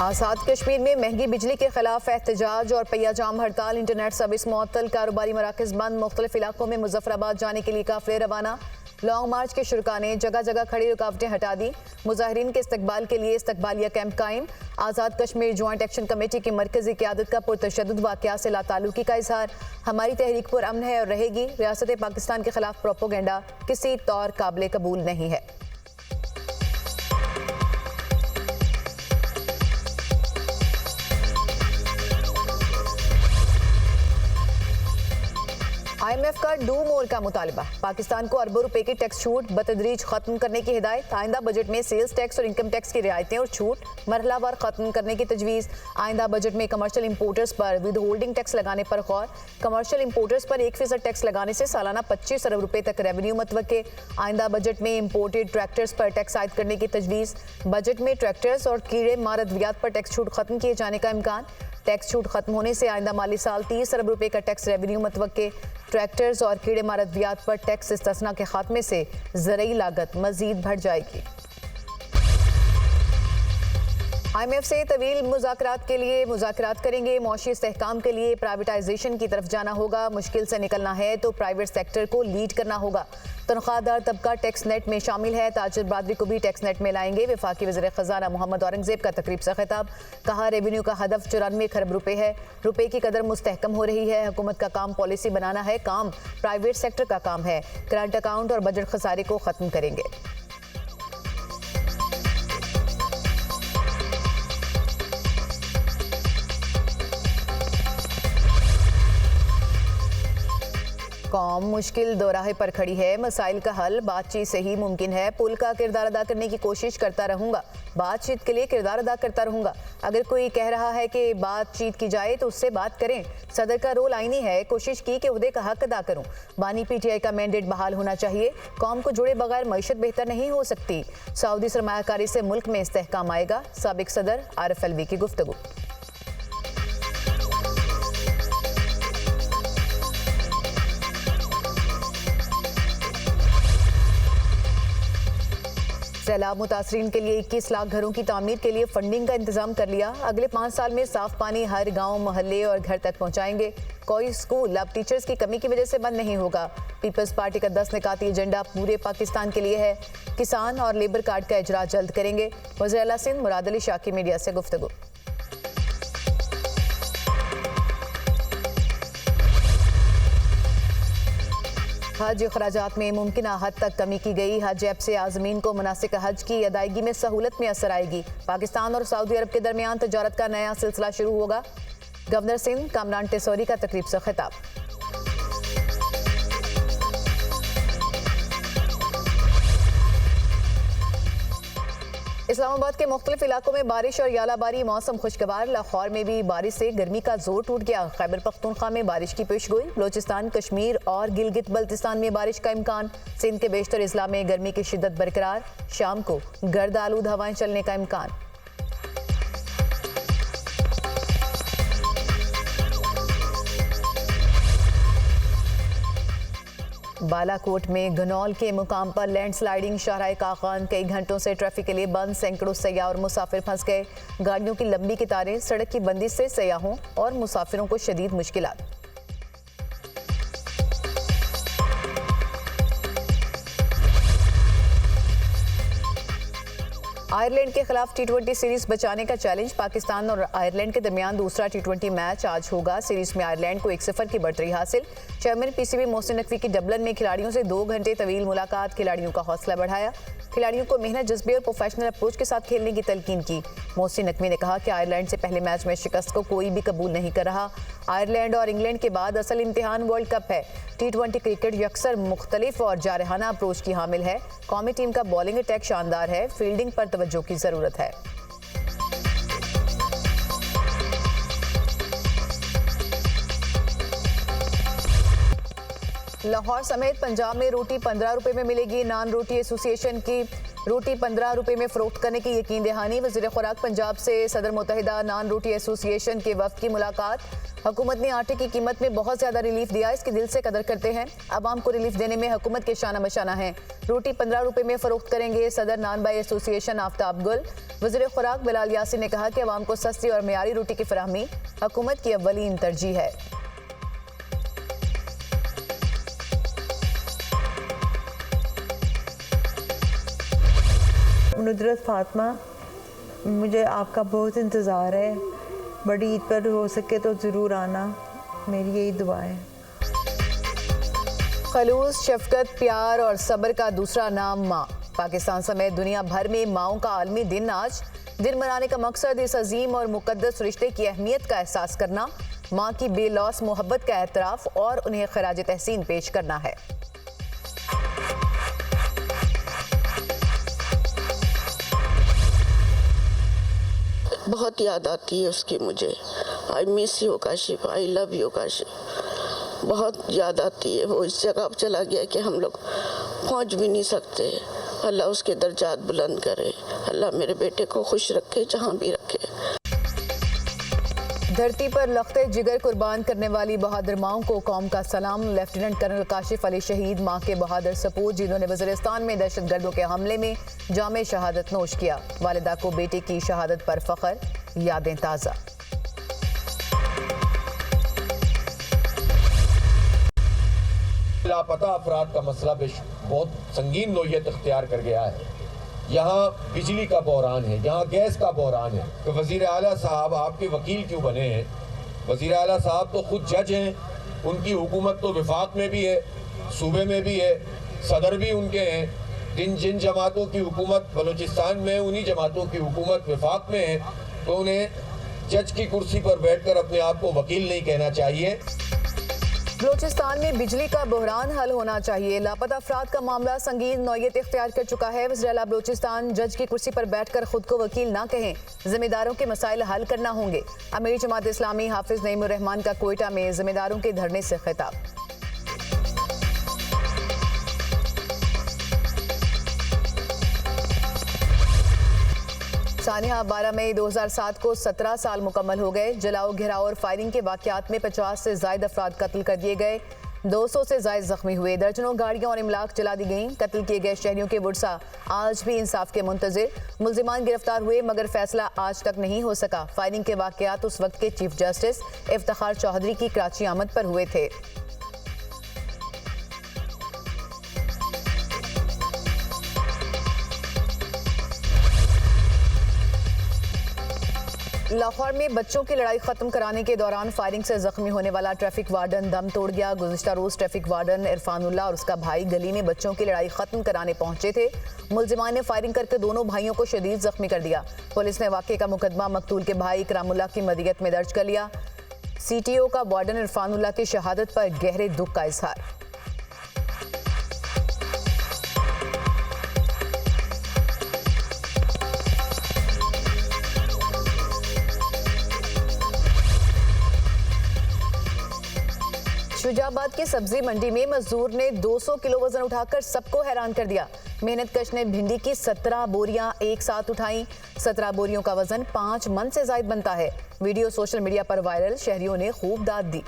आज़ाद कश्मीर में महंगी बिजली के खिलाफ एहतजाज और पहिया जाम हड़ताल, इंटरनेट सर्विस मुअत्तल, कारोबारी मराकज़ बंद। मुख्तलिफ इलाकों में मुजफ्फराबाद जाने के लिए काफिले रवाना। लॉन्ग मार्च के शुरका ने जगह जगह खड़ी रुकावटें हटा दी। मुजाहिरीन के इस्तकबाल के लिए इस्तकबालिया कैंप कायम। Azad Kashmir joint action committee की मरकजी क़यादत का पुरतशद्दुद वाक़या से लाताल्लुकी का इजहार। हमारी तहरीक पर अमन है और रहेगी। रियासत पाकिस्तान के खिलाफ प्रोपोगेंडा किसी तौर काबिल कबूल नहीं है। IMF का डू मोर का मुतालिबा। पाकिस्तान को अरबों रुपए की टैक्स छूट बतदरीज खत्म करने की हिदायत। आइंदा बजट में सेल्स टैक्स और इनकम टैक्स की रियायतें और छूट मरहलावार खत्म करने की तजवीज़। आइंदा बजट में कमर्शियल इंपोर्टर्स पर विद होल्डिंग टैक्स लगाने पर गौर। कमर्शियल इंपोर्टर्स पर 1% टैक्स लगाने से सालाना 25 अरब रुपए तक रेवेन्यू मतवक्के। आइंदा बजट में इंपोर्टेड ट्रैक्टर्स पर टैक्स आयद करने की तजवीज़। बजट में ट्रैक्टर्स और कीड़े मार अद्वियात पर टैक्स छूट खत्म किए जाने का इम्कान। टैक्स छूट खत्म होने से आइंदा माली साल 30 अरब रुपए का टैक्स रेवेन्यू मतवक्के। ट्रैक्टर्स और कीड़े मार अद्वियात पर टैक्स इस्तिस्ना के खात्मे से ज़रई लागत मजीद बढ़ जाएगी। IMF से तवील मुज़ाकरात के लिए मुज़ाकरात करेंगे। मौशी इस्तेहकाम के लिए प्राइवेटाइजेशन की तरफ जाना होगा। मुश्किल से निकलना है तो प्राइवेट सेक्टर को लीड करना होगा। तनख्वाहदार तबका टैक्स नेट में शामिल है। ताजिर बरादरी को भी टैक्स नेट में लाएंगे। वफाकी वज़ीर ख़ज़ाना मोहम्मद औरंगज़ेब का तकरीब से खिताब। कहा, रेवेन्यू का हदफ 94 खरब रुपए है। रुपए की कदर मुस्तहकम हो रही है। हुकूमत का काम पॉलिसी बनाना है, काम प्राइवेट सेक्टर का काम है। करंट अकाउंट और बजट खसारे को ख़त्म करेंगे। कौम मुश्किल दोराहे पर खड़ी है। मसाइल का हल बातचीत से ही मुमकिन है। पुल का किरदार अदा करने की कोशिश करता रहूंगा। बातचीत के लिए किरदार अदा करता रहूंगा। अगर कोई कह रहा है कि बातचीत की जाए तो उससे बात करें। सदर का रोल आईनी है। कोशिश की कि उहदे का हक अदा करूं। बानी PTI का मैंडेट बहाल होना चाहिए। कौम को जुड़े बगैर मईशत बेहतर नहीं हो सकती। सऊदी सरमायाकारी से मुल्क में इस्तेहकाम आएगा। साबिक सदर आरिफ अलवी की गुफ्तगू। सैलाब मुतासरीन के लिए 21 लाख घरों की तामीर के लिए फंडिंग का इंतजाम कर लिया। अगले 5 साल में साफ पानी हर गांव, मोहल्ले और घर तक पहुंचाएंगे। कोई स्कूल अब टीचर्स की कमी की वजह से बंद नहीं होगा। पीपल्स पार्टी का 10 निकाती एजेंडा पूरे पाकिस्तान के लिए है। किसान और लेबर कार्ड का इजरा जल्द करेंगे। वज़ीर आला सिंध मुराद अली शाह की मीडिया से गुफ्तगू। हज अखराजात में मुमकिन हद तक कमी की गई। हज ऐप से आज़मीन को मुनासिक हज की अदायगी में सहूलत में असर आएगी। पाकिस्तान और सऊदी अरब के दरमियान तजारत का नया सिलसिला शुरू होगा। गवर्नर सिंध कामरान टेसौरी का तकरीब से खिताब। इस्लामाबाद के मुख्तलिफ इलाकों में बारिश और यालाबारी, मौसम खुशगवार। लाहौर में भी बारिश से गर्मी का जोर टूट गया। खैबर पख्तूनख्वा में बारिश की पेशगोई। बलोचिस्तान, कश्मीर और गिलगित बल्तिस्तान में बारिश का इम्कान। सिंध के बेशतर इजला में गर्मी की शिद्दत बरकरार। शाम को गर्द आलूद हवाएं चलने का इम्कान। बालाकोट में गनौल के मुकाम पर लैंडस्लाइडिंग। शाहराह काखान कई घंटों से ट्रैफिक के लिए बंद। सैकड़ों सयाह और मुसाफिर फंस गए। गाड़ियों की लंबी कतारें। सड़क की बंदिश से सयाहों और मुसाफिरों को शदीद मुश्किलात। आयरलैंड के खिलाफ T20 सीरीज बचाने का चैलेंज। पाकिस्तान और आयरलैंड के दरमियान दूसरा T20 मैच आज होगा। सीरीज में आयरलैंड को 1-0 की बढ़तरी हासिल। चेयरमैन PCB मोहसिन नकवी की डबलिन में खिलाड़ियों से 2 घंटे तवील मुलाकात। खिलाड़ियों का हौसला बढ़ाया। खिलाड़ियों को मेहनत, जज्बे और प्रोफेशनल अप्रोच के साथ खेलने की तलकीन की। मोहसिन नकवी ने कहा कि आयरलैंड से पहले मैच में शिकस्त को कोई भी कबूल नहीं कर रहा। आयरलैंड और इंग्लैंड के बाद असल इम्तिहान वर्ल्ड कप है। T20 क्रिकेट यकसर मुख्तलिफ और जारहाना अप्रोच की हामिल है। कौमी टीम का बॉलिंग अटैक शानदार है। फील्डिंग पर तवज्जो की जरूरत है। लाहौर समेत पंजाब में रोटी 15 रुपए में मिलेगी। नान रोटी एसोसिएशन की रोटी 15 रुपए में फरोख्त करने की यकीन दहानी। वज़ीर खुराक पंजाब से सदर मुत्तहिदा नान रोटी एसोसिएशन के वफ्द की मुलाकात। हुकूमत ने आटे की कीमत में बहुत ज्यादा रिलीफ दिया, इसकी दिल से कदर करते हैं। अवाम को रिलीफ देने में हुकूमत के शाना बशाना है। रोटी 15 रुपए में फरोख्त करेंगे सदर नान बाई एसोसिएशन आफ्ताब गुल। वज़ीर खुराक बिलाल यासिन ने कहा कि अवाम को सस्ती और मेयारी रोटी की फराहमी हुकूमत की अव्वलीन तरजीह है। नुदरत फातिमा, मुझे आपका बहुत इंतज़ार है। बड़ी ईद पर हो सके तो ज़रूर आना, मेरी यही दुआ है। खलूस, शफकत, प्यार और सब्र का दूसरा नाम माँ। पाकिस्तान समेत दुनिया भर में माओं का आलमी दिन आज। दिन मनाने का मकसद इस अजीम और मुकद्दस रिश्ते की अहमियत का एहसास करना, माँ की बेलौस मोहब्बत का एतराफ़ और उन्हें खराज तहसीन पेश करना है। बहुत याद आती है उसकी मुझे। I miss you Kashif, I love you Kashif. बहुत याद आती है। वो इस जगह पर चला गया कि हम लोग पहुंच भी नहीं सकते। अल्लाह उसके दर्जात बुलंद करे। अल्लाह मेरे बेटे को खुश रखे जहाँ भी रखे। धरती पर लख्ते जिगर कुर्बान करने वाली बहादुर माओं को कौम का सलाम। लेफ्टिनेंट कर्नल काशिफ अली शहीद, माँ के बहादुर सपूत जिन्होंने वज़ीरिस्तान में दहशतगर्दों के हमले में जामे शहादत नोश किया। वालिदा को बेटे की शहादत पर फख्र, यादें ताज़ा। लापता अफराद का मसला बहुत संगीन नोयत इख्तियार कर गया है। यहाँ बिजली का बहरान है, यहाँ गैस का बहरान है। तो वज़ीर आला साहब आपके वकील क्यों बने हैं? वज़ीर आला साहब तो खुद जज हैं। उनकी हुकूमत तो विफाक में भी है, सूबे में भी है, सदर भी उनके हैं। जिन जमातों की हुकूमत बलूचिस्तान में, उन्हीं जमातों की हुकूमत विफाक में है, तो उन्हें जज की कुर्सी पर बैठकर अपने आप को वकील नहीं कहना चाहिए। बलूचिस्तान में बिजली का बहरान हल होना चाहिए। लापता अफराद का मामला संगीन नौयत इख्तियार कर चुका है। वज़ीर आला बलूचिस्तान जज की कुर्सी पर बैठकर खुद को वकील ना कहें, जिम्मेदारों के मसाइल हल करना होंगे। अमीर जमात इस्लामी हाफिज नईमुर रहमान का कोयटा में जिम्मेदारों के धरने से खिताब। सानिया 12 मई 2007 को 17 साल मुकम्मल हो गए। जलाओ, घिराव और फायरिंग के वाकयात में 50 से ज्यादा अफराद कत्ल कर दिए गए, 200 से ज्यादा जख्मी हुए, दर्जनों गाड़ियां और इमलाक जला दी गईं। कत्ल किए गए शहरियों के वुरसा आज भी इंसाफ के मुंतजिर। मुल्जिमान गिरफ्तार हुए मगर फैसला आज तक नहीं हो सका। फायरिंग के वाकयात उस वक्त के चीफ जस्टिस इफ्तिखार चौधरी की कराची आमद पर हुए थे। लाहौर में बच्चों की लड़ाई खत्म कराने के दौरान फायरिंग से जख्मी होने वाला ट्रैफिक वार्डन दम तोड़ गया। गुज़िश्ता रोज ट्रैफिक वार्डन इरफानुल्लाह और उसका भाई गली में बच्चों की लड़ाई खत्म कराने पहुंचे थे। मुल्जिमान ने फायरिंग करके दोनों भाइयों को शदीद जख्मी कर दिया। पुलिस ने वाक़े का मुकदमा मकतूल के भाई इकरामुल्लाह की मदियत में दर्ज कर लिया। CTO का वार्डन इरफानुल्लाह की शहादत पर गहरे दुख का इजहार। शुजाबाद की सब्जी मंडी में मजदूर ने 200 किलो वजन उठाकर सबको हैरान कर दिया। मेहनत कश ने भिंडी की 17 बोरियां एक साथ उठाई। 17 बोरियों का वजन 5 मन से ज्यादा बनता है। वीडियो सोशल मीडिया पर वायरल, शहरियों ने खूब दाद दी।